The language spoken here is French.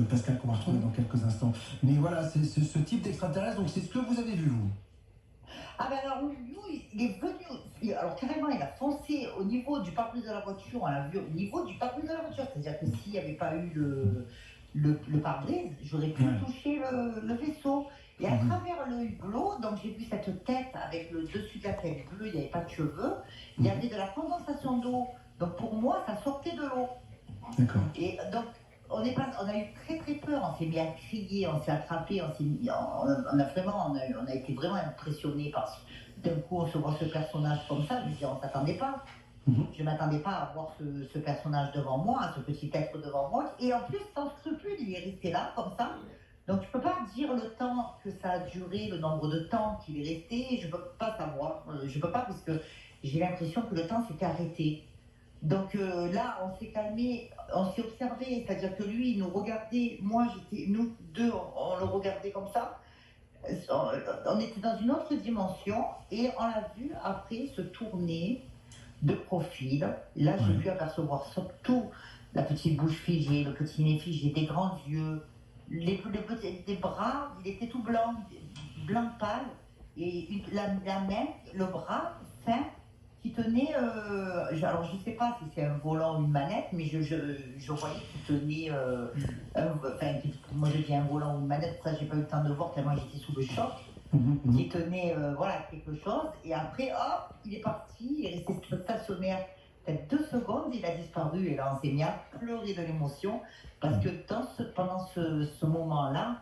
Pascal, qu'on va retrouver dans quelques instants. Mais voilà, c'est ce type d'extraterrestre, donc c'est ce que vous avez vu, vous. Ah ben alors, nous, il est venu, alors carrément, il a foncé au niveau du pare-brise de la voiture, on l'a vu au niveau du pare-brise de la voiture, c'est-à-dire que s'il n'y avait pas eu le pare-brise, j'aurais pu toucher le vaisseau. Et à travers l'œil bleu, donc j'ai vu cette tête avec le dessus de la tête bleue, il n'y avait pas de cheveux, il y avait de la condensation d'eau, donc pour moi, ça sortait de l'eau. D'accord. Et donc, on a eu très très peur, on s'est mis à crier, on s'est attrapé, on a été vraiment impressionnés parce que d'un coup on se voit ce personnage comme ça, je veux dire, on ne s'attendait pas. Je ne m'attendais pas à voir ce personnage devant moi, ce petit être devant moi, et en plus sans scrupule, il est resté là comme ça. Donc je ne peux pas dire le temps que ça a duré, le nombre de temps qu'il est resté, je ne peux pas savoir, je ne peux pas parce que j'ai l'impression que le temps s'était arrêté. Donc là, on s'est calmé, on s'est observé, c'est-à-dire que lui, il nous regardait, nous deux, on le regardait comme ça. On était dans une autre dimension et on l'a vu après se tourner de profil. Là, j'ai pu apercevoir surtout la petite bouche figée, le petit nez figé, des grands yeux, des bras, il était tout blanc, blanc pâle, et la main, le bras fin qui tenait, alors je ne sais pas si c'est un volant ou une manette, mais je voyais qu'il tenait, moi je dis un volant ou une manette, ça j'ai pas eu le temps de voir tellement j'étais sous le choc, qui tenait voilà, quelque chose, et après hop, il est parti, il est resté stationnaire peut-être 2 secondes, il a disparu, et là on s'est mis à pleurer de l'émotion, parce que pendant ce moment-là,